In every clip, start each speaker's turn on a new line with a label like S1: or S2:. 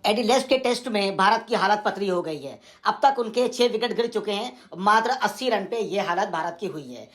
S1: Adelaide के test में भारत की हालत पतली हो गई है। अब तक उनके 6 विकेट गिर चुके हैं। मात्र 80 रन पे ये हालत भारत की हुई है।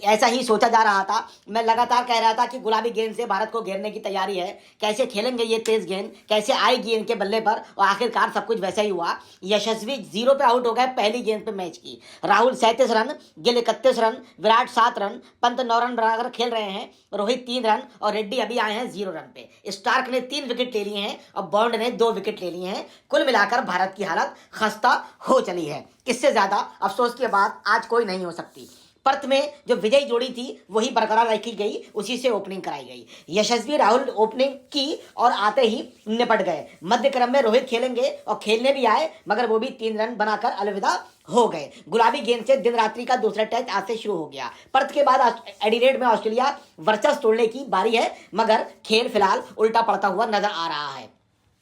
S1: ऐसा ही सोचा जा रहा था। मैं लगातार कह रहा था कि गुलाबी गेंद से भारत को घेरने की तैयारी है। कैसे खेलेंगे ये तेज गेंद, कैसे आएगी इनके बल्ले पर, और आखिरकार सब कुछ वैसा ही हुआ। यशस्वी 0 पे आउट हो गए पहली गेंद पे मैच की। Rahul 37 run, Gill 31 run, Virat 7 run, Pant 9 run बनाकर खेल रहे हैं, रोहित 3 रन और रेड्डी अभी आए हैं 0 रन पे। स्टार्क ने 3 विकेट ले लिए हैं और बॉन्ड ने 2 विकेट ले लिए हैं। कुल मिलाकर भारत की हालत खस्ता हो चली है। इससे ज्यादा अफसोस की बात आज कोई नहीं हो सकती। पर्थ में जो विजयी जोड़ी थी वही बरकरार रखी गई, उसी से ओपनिंग कराई गई। यशस्वी राहुल ओपनिंग की और आते ही निपट गए। मध्य क्रम में रोहित खेलेंगे और खेलने भी आए, मगर वो भी 3 रन बनाकर अलविदा हो गए। गुलाबी गेंद से दिन रात्रि का दूसरा टेस्ट आज से शुरू हो गया। पर्थ के बाद एडिलेड में ऑस्ट्रेलिया वर्चस्व तोड़ने की बारी है, मगर खेल फिलहाल उल्टा पड़ता हुआ नजर आ रहा है।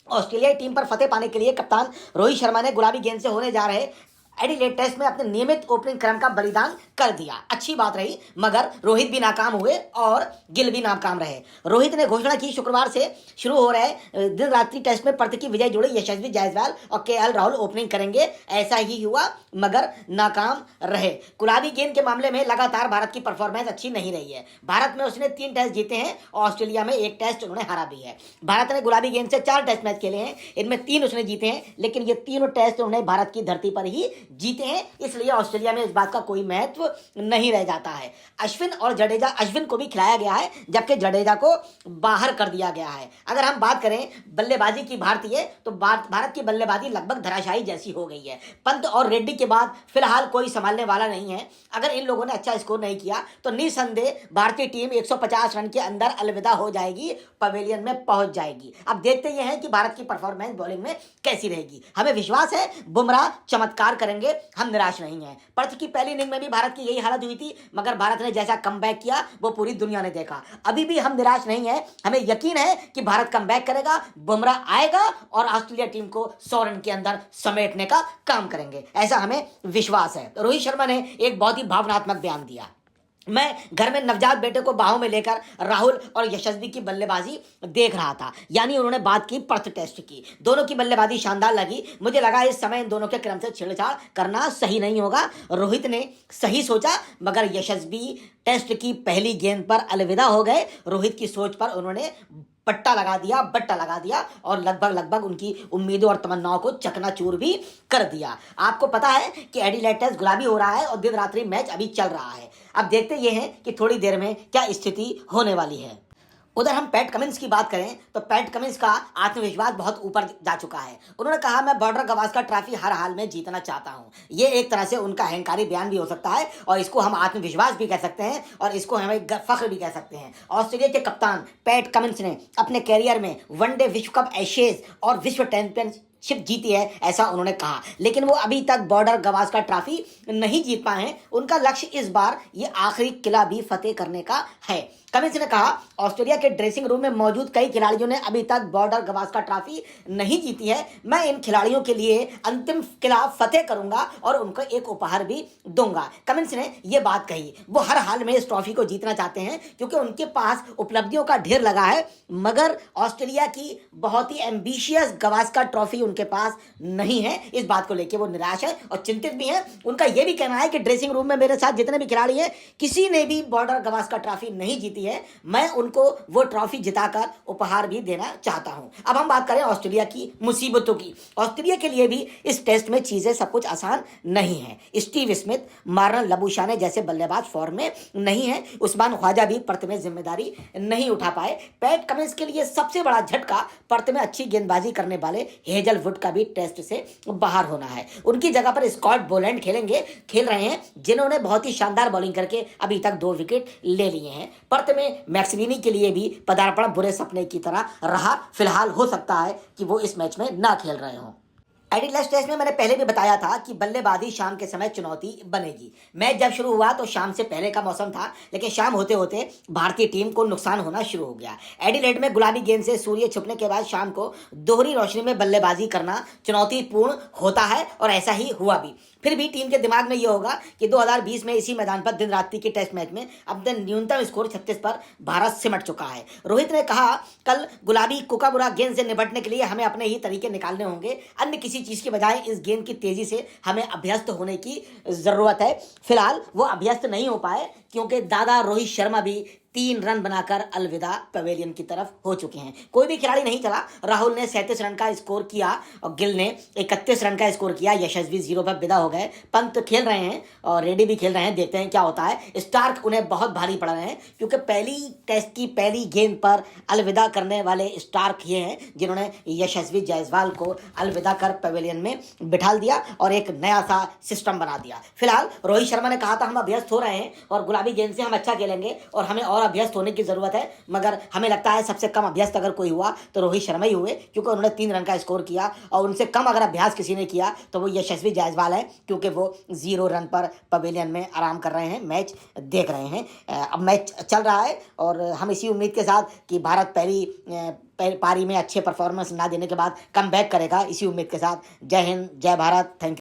S1: ऑस्ट्रेलियाई टीम पर फतेह पाने के लिए कप्तान रोहित शर्मा ने गुलाबी गेंद से होने जा रहे एडिलेड टेस्ट में अपने नियमित ओपनिंग क्रम का बलिदान कर दिया। अच्छी बात रही, मगर रोहित भी नाकाम हुए और गिल भी नाकाम रहे। रोहित ने घोषणा की शुक्रवार से शुरू हो रहे दिन रात्रि टेस्ट में पर्थ की विजय जोड़ी यशस्वी जायसवाल और केएल राहुल ओपनिंग करेंगे। ऐसा ही हुआ, मगर नाकाम रहे। गुलाबी गेंद के मामले में लगातार भारत की परफॉर्मेंस अच्छी नहीं रही है। भारत में उसने 3 टेस्ट जीते हैं और ऑस्ट्रेलिया में 1 टेस्ट उन्होंने हारा भी है। भारत ने गुलाबी गेंद से 4 टेस्ट मैच खेले हैं, इनमें 3 उसने जीते हैं, लेकिन ये तीनों टेस्ट उन्होंने भारत की धरती पर ही जीते हैं। इसलिए ऑस्ट्रेलिया में इस बात का कोई महत्व नहीं रह जाता है। अश्विन और जडेजा, अश्विन को भी खिलाया गया है जबकि जडेजा को बाहर कर दिया गया है। अगर हम बात करें बल्लेबाजी की भारतीय, तो भारत की बल्लेबाजी लगभग धराशायी जैसी हो गई है। पंत और रेड्डी के बाद फिलहाल कोई संभालने वाला नहीं है। अगर इन लोगों ने अच्छा स्कोर नहीं किया तो निसंदेह भारतीय टीम 150 रन के अंदर अलविदा हो जाएगी, पवेलियन में पहुंच जाएगी। अब देखते ये हैं कि भारत की परफॉर्मेंस बॉलिंग में कैसी रहेगी। हमें विश्वास है बुमराह चमत्कार करेंगे, हम निराश नहीं हैं। पर्थ की पहली इनिंग में भी भारत की यही हालत हुई थी, मगर भारत ने जैसा कमबैक किया वो पूरी दुनिया ने देखा। अभी भी हम निराश नहीं हैं, हमें यकीन है कि भारत कमबैक करेगा, बुमराह आएगा और ऑस्ट्रेलिया टीम को 100 रन के अंदर समेटने का काम करेंगे, ऐसा हमें विश्वास है। रोहित शर्मा ने एक बहुत ही भावनात्मक बयान दिया। मैं घर में नवजात बेटे को बाहों में लेकर राहुल और यशस्वी की बल्लेबाजी देख रहा था। यानी उन्होंने बात की पर्थ टेस्ट की। दोनों की बल्लेबाजी शानदार लगी। मुझे लगा इस समय इन दोनों के क्रम से छेड़छाड़ करना सही नहीं होगा। रोहित ने सही सोचा, मगर यशस्वी टेस्ट की पहली गेंद पर अलविदा हो गए। रोहित की सोच पर उन्होंने बट्टा लगा दिया और लगभग उनकी उम्मीदों और तमन्नाओं को चकनाचूर भी कर दिया। आपको पता है कि एडिलेड टेस्ट गुलाबी हो रहा है और दिन रात्रि मैच अभी चल रहा है। अब देखते ये हैं कि थोड़ी देर में क्या स्थिति होने वाली है। उधर हम पैट कमिंस की बात करें तो पैट कमिंस का आत्मविश्वास बहुत ऊपर जा चुका है। उन्होंने कहा, मैं बॉर्डर गवास्कर ट्रॉफी हर हाल में जीतना चाहता हूं। ये एक तरह से उनका अहंकारी बयान भी हो सकता है और इसको हम आत्मविश्वास भी कह सकते हैं और इसको हमें फख्र भी कह सकते हैं। ऑस्ट्रेलिया के कप्तान पैट कमिंस ने अपने कैरियर में वनडे, विश्व कप, एशेज और विश्व चैंपियनशिप जीती है, ऐसा उन्होंने कहा। लेकिन वो अभी तक बॉर्डर गवास्कर ट्रॉफी नहीं जीत पाए हैं। उनका लक्ष्य इस बार ये आखिरी किला भी फतेह करने का है। कमिंस ने कहा, ऑस्ट्रेलिया के ड्रेसिंग रूम में मौजूद कई खिलाड़ियों ने अभी तक बॉर्डर गवास्कर ट्रॉफी नहीं जीती है। मैं इन खिलाड़ियों के लिए अंतिम किला फतेह करूंगा और उनको एक उपहार भी दूंगा। कमिंस ने यह बात कही। वो हर हाल में इस ट्रॉफी को जीतना चाहते हैं क्योंकि उनके पास उपलब्धियों का ढेर लगा है, मगर ऑस्ट्रेलिया की बहुत ही एम्बिशियस गवास्कर ट्रॉफी उनके पास नहीं है। इस बात को लेकर वो निराश है और चिंतित भी है। उनका यह भी कहना है कि ड्रेसिंग रूम में मेरे साथ जितने भी खिलाड़ी हैं, किसी ने भी बॉर्डर गवास्कर ट्रॉफी नहीं जीती है। मैं उनको वो ट्रॉफी जिताकर उपहार भी देना चाहता हूं। अब हम बात करें ऑस्ट्रेलिया की मुसीबतों की। ऑस्ट्रेलिया के लिए भी इस टेस्ट में चीजें सब कुछ आसान नहीं है। स्टीव स्मिथ, मार्नल लबूशाने जैसे बल्लेबाज फॉर्म में नहीं है। उस्मान ख्वाजा भी पर्थ में जिम्मेदारी नहीं उठा पाए। पैट कमिंस के लिए सबसे बड़ा झटका पर्थ में अच्छी गेंदबाजी करने वाले हेजलवुड का भी टेस्ट से बाहर होना है। उनकी जगह पर स्कॉट बोलैंड खेल रहे हैं, जिन्होंने बहुत ही शानदार बॉलिंग करके अभी तक 2 विकेट ले लिए हैं। पर्थ में मैक्सवेनी के लिए भी पदार्पण बुरे सपने की तरह रहा। फिलहाल हो सकता है कि वो इस मैच में ना खेल रहे हों। एडिलेड टेस्ट में मैंने पहले भी बताया था कि बल्लेबाजी शाम के समय चुनौती बनेगी। मैच जब शुरू हुआ तो शाम से पहले का मौसम था, लेकिन शाम होते होते भारतीय टीम को नुकसान होना शुरू हो गया। एडिलेड में गुलाबी गेंद से सूर्य छुपने के बाद शाम को दोहरी रोशनी में बल्लेबाजी करना चुनौतीपूर्ण होता है, और ऐसा ही हुआ भी। फिर भी टीम के दिमाग में यह होगा कि 2020 में इसी मैदान पर दिन रात्रि के टेस्ट मैच में अब तक न्यूनतम स्कोर 36 पर भारत सिमट चुका है। रोहित ने कहा, कल गुलाबी कुकाबुरा गेंद से निपटने के लिए हमें अपने ही तरीके निकालने होंगे। अन्य किसी चीज के बजाय इस गेंद की तेजी से हमें अभ्यस्त होने की जरूरत है। फिलहाल वो अभ्यस्त नहीं हो पाए, क्योंकि दादा रोहित शर्मा भी 3 रन बनाकर अलविदा पवेलियन की तरफ हो चुके हैं। कोई भी खिलाड़ी नहीं चला। राहुल ने 37 रन का स्कोर किया और गिल ने 31 रन का स्कोर किया। यशस्वी 0 पर विदा हो गए। पंत खेल रहे हैं और रेड्डी भी खेल रहे हैं, देखते हैं क्या होता है। स्टार्क उन्हें बहुत भारी पड़ रहे हैं, क्योंकि पहली टेस्ट की पहली गेंद पर अलविदा करने वाले स्टार्क ये हैं जिन्होंने यशस्वी जायसवाल को अलविदा कर पवेलियन में बिठा दिया और एक नया सा सिस्टम बना दिया। फिलहाल रोहित शर्मा ने कहा था, हम अभ्यस्त हो रहे हैं और गुलाबी गेंद से हम अच्छा खेलेंगे और हमें और अभ्यस्त होने की जरूरत है। मगर हमें लगता है सबसे कम अभ्यस्त अगर कोई हुआ तो रोहित शर्मा ही हुए, क्योंकि उन्होंने 3 रन का स्कोर किया, और उनसे कम अगर अभ्यास किसी ने किया तो वो यशस्वी जायसवाल है, क्योंकि वो 0 रन पर पवेलियन में आराम कर रहे हैं, मैच देख रहे हैं। अब मैच चल रहा है और हम इसी उम्मीद के साथ कि भारत पहली पारी में अच्छे परफॉर्मेंस ना देने के बाद कम बैक करेगा, इसी उम्मीद के साथ जय हिंद, जय भारत, थैंक यू।